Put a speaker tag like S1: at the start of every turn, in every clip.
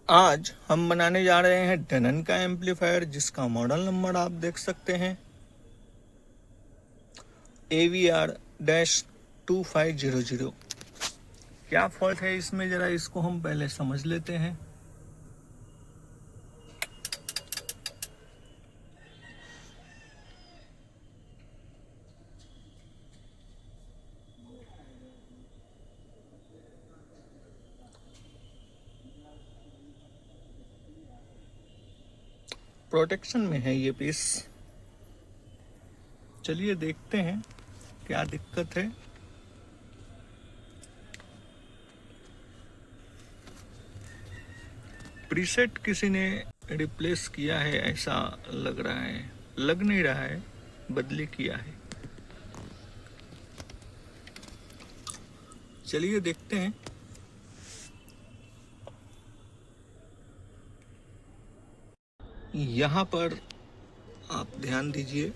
S1: आज हम बनाने जा रहे हैं डेनन का एम्पलीफायर, जिसका मॉडल नंबर आप देख सकते हैं AVR-2500। क्या फॉल्ट है इसमें, जरा इसको हम पहले समझ लेते हैं। प्रोटेक्शन में है ये पीस। चलिए देखते हैं क्या दिक्कत है। प्रीसेट किसी ने रिप्लेस किया है ऐसा लग रहा है, लग नहीं रहा है, बदली किया है। चलिए देखते हैं। यहाँ पर आप ध्यान दीजिए,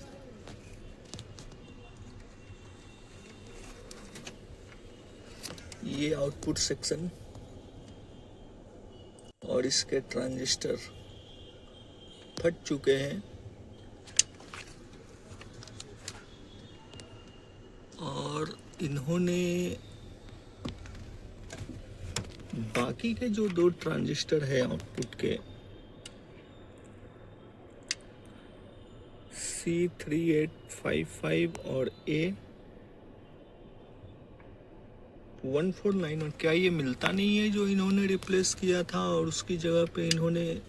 S1: ये आउटपुट सेक्शन और इसके ट्रांजिस्टर फट चुके हैं और इन्होंने बाकी के जो दो ट्रांजिस्टर है आउटपुट के C3855 और A1491, क्या ये मिलता नहीं है जो इन्होंने रिप्लेस किया था और उसकी जगह पे इन्होंने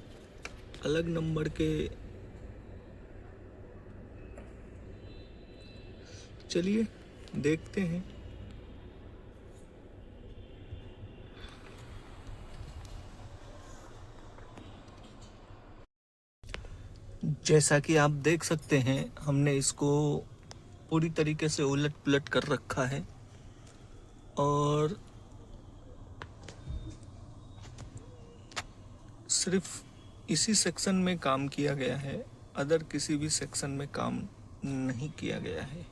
S1: अलग नंबर के। चलिए देखते हैं। जैसा कि आप देख सकते हैं, हमने इसको पूरी तरीके से उलट पुलट कर रखा है और सिर्फ इसी सेक्शन में काम किया गया है, अदर किसी भी सेक्शन में काम नहीं किया गया है।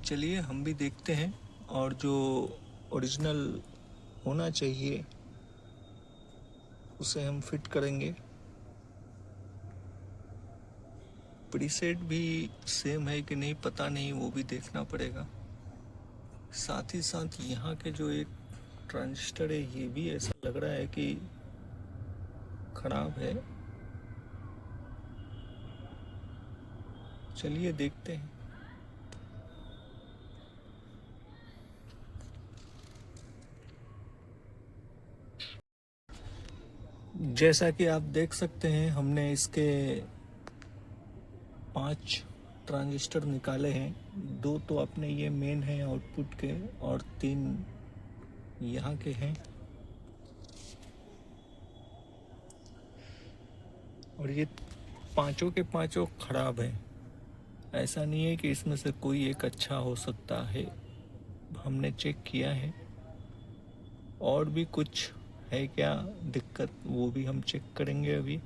S1: चलिए हम भी देखते हैं और जो ओरिजिनल होना चाहिए उसे हम फिट करेंगे। प्रीसेट भी सेम है कि नहीं पता नहीं, वो भी देखना पड़ेगा। साथ ही साथ यहाँ के जो एक ट्रांजिस्टर है, ये भी ऐसा लग रहा है कि खराब है। चलिए देखते हैं। जैसा कि आप देख सकते हैं, हमने इसके 5 ट्रांजिस्टर निकाले हैं। 2 तो अपने ये मेन है आउटपुट के और 3 यहाँ के हैं। और ये पांचों के पांचों खराब हैं। ऐसा नहीं है कि इसमें से कोई एक अच्छा हो सकता है, हमने चेक किया है। और भी कुछ है क्या दिक्कत, वो भी हम चेक करेंगे अभी।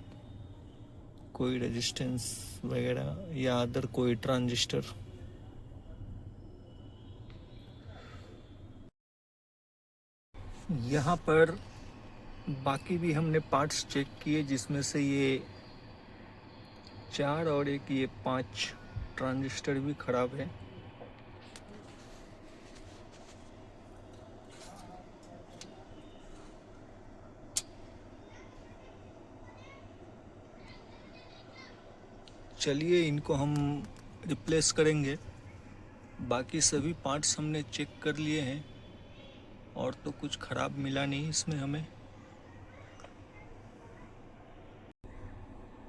S1: कोई रेजिस्टेंस वगैरह या अदर कोई ट्रांजिस्टर। यहाँ पर बाकी भी हमने पार्ट्स चेक किए, जिसमें से ये 4 और एक ये 5 ट्रांजिस्टर भी खराब है। चलिए इनको हम रिप्लेस करेंगे। बाकी सभी पार्ट्स हमने चेक कर लिए हैं और तो कुछ ख़राब मिला नहीं इसमें हमें।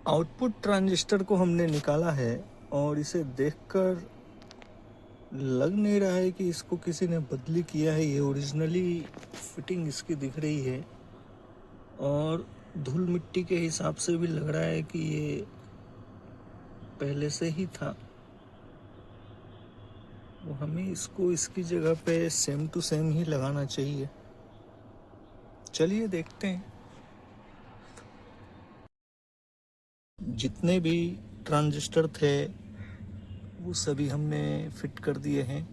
S1: आउटपुट ट्रांजिस्टर को हमने निकाला है और इसे देखकर लग नहीं रहा है कि इसको किसी ने बदली किया है। ये ओरिजिनली फिटिंग इसकी दिख रही है और धूल मिट्टी के हिसाब से भी लग रहा है कि ये पहले से ही था। वो हमें इसको इसकी जगह पे सेम टू सेम ही लगाना चाहिए। चलिए देखते हैं। जितने भी ट्रांजिस्टर थे वो सभी हमने फिट कर दिए हैं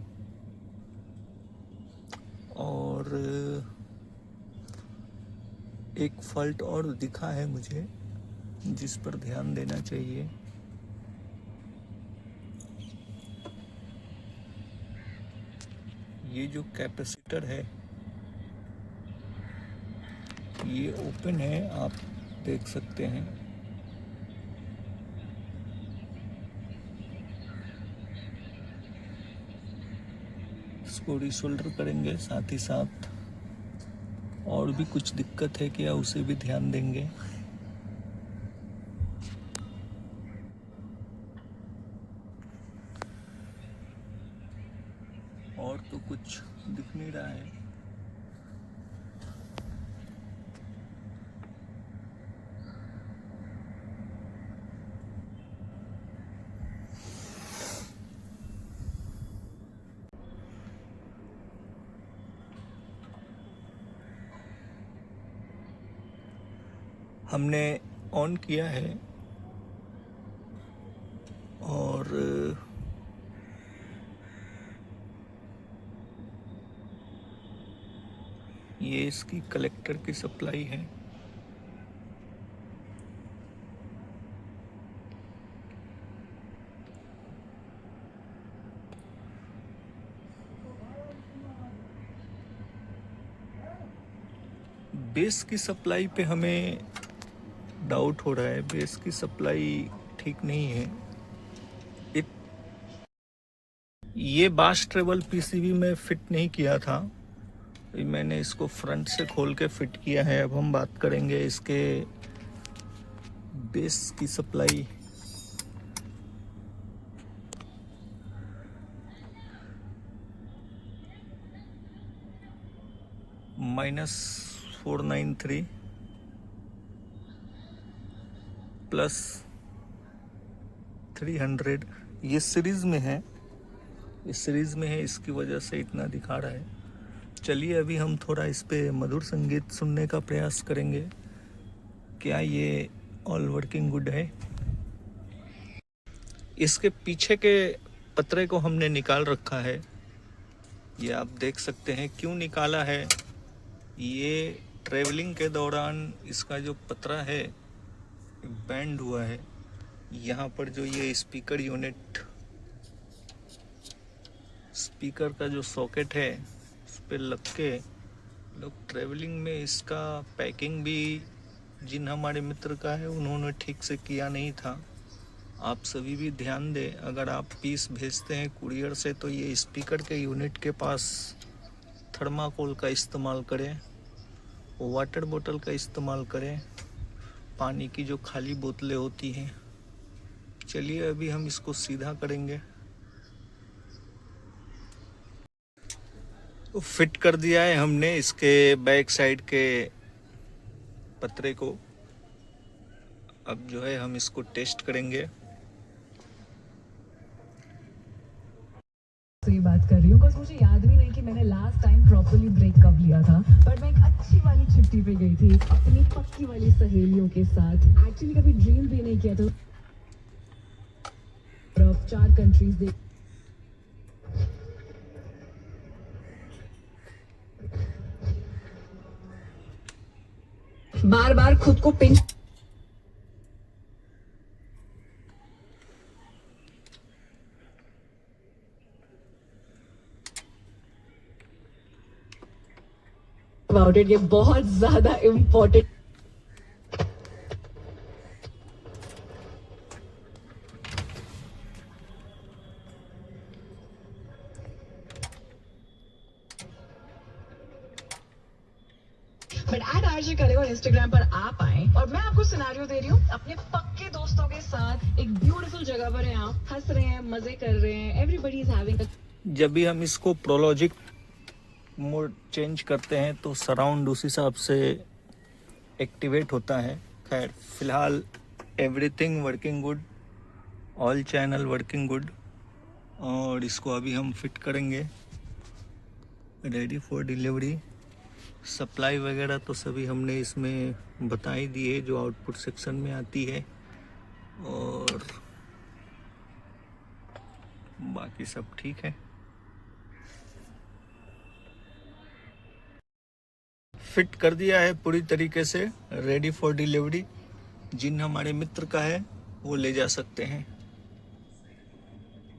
S1: और एक फॉल्ट और दिखा है मुझे, जिस पर ध्यान देना चाहिए। ये जो कैपेसिटर है ये ओपन है, आप देख सकते हैं। इसको रिसोल्डर करेंगे, साथ ही साथ और भी कुछ दिक्कत है क्या उसे भी ध्यान देंगे। और तो कुछ दिख नहीं रहा है। हमने ऑन किया है और ये इसकी कलेक्टर की सप्लाई है। बेस की सप्लाई पे हमें डाउट हो रहा है, बेस की सप्लाई ठीक नहीं है। ये बास ट्रेवल पीसीबी में फिट नहीं किया था, मैंने इसको फ्रंट से खोल के फिट किया है। अब हम बात करेंगे इसके बेस की सप्लाई। -493 प्लस 300, ये सीरीज में है, इस सीरीज में है, इसकी वजह से इतना दिखा रहा है। चलिए अभी हम थोड़ा इस पे मधुर संगीत सुनने का प्रयास करेंगे। क्या ये ऑल वर्किंग गुड है? इसके पीछे के पतरे को हमने निकाल रखा है, ये आप देख सकते हैं। क्यों निकाला है? ये ट्रेवलिंग के दौरान इसका जो पतरा है बैंड हुआ है। यहाँ पर जो ये स्पीकर यूनिट, स्पीकर का जो सॉकेट है उस पर लग के लोग ट्रेवलिंग में इसका पैकिंग भी जिन हमारे मित्र का है उन्होंने ठीक से किया नहीं था। आप सभी भी ध्यान दें, अगर आप पीस भेजते हैं कुरियर से तो ये स्पीकर के यूनिट के पास थर्माकोल का इस्तेमाल करें, वाटर बोतल का इस्तेमाल करें, पानी की जो खाली बोतलें होती हैं। चलिए अभी हम इसको सीधा करेंगे। तो फिट कर दिया है हमने इसके बैक साइड के पतरे को। अब जो है हम इसको टेस्ट करेंगे।
S2: तो ये बात कर रही हूँ बिकॉज मुझे याद भी नहीं कि मैंने लास्ट टाइम प्रॉपर्ली ब्रेक कब लिया था, बट मैं एक अच्छी वाली छुट्टी पे गई थी अपनी पक्की वाली सहेलियों के साथ। एक्चुअली कभी ड्रीम भी नहीं किया था। 4 कंट्रीज देख, बार बार खुद को पिंच अबाउट इट, ये बहुत ज्यादा इम्पोर्टेंट। बट एड आरजे करे और इंस्टाग्राम पर आप आए और मैं आपको सिनेरियो दे रही हूँ अपने पक्के दोस्तों के साथ एक ब्यूटीफुल जगह पर हैं, आप हंस रहे हैं, मजे कर रहे हैं, एवरीबडी इज हैविंग।
S1: जब भी हम इसको प्रोलॉजिक मोड चेंज करते हैं तो सराउंड उस हिसाब से एक्टिवेट होता है। खैर फिलहाल everything working good, all channel working good, और इसको अभी हम फिट करेंगे, रेडी फॉर डिलीवरी। सप्लाई वगैरह तो सभी हमने इसमें बता ही दी है जो आउटपुट सेक्शन में आती है, और बाकी सब ठीक है। फिट कर दिया है पूरी तरीके से, रेडी फॉर डिलीवरी। जिन हमारे मित्र का है वो ले जा सकते हैं।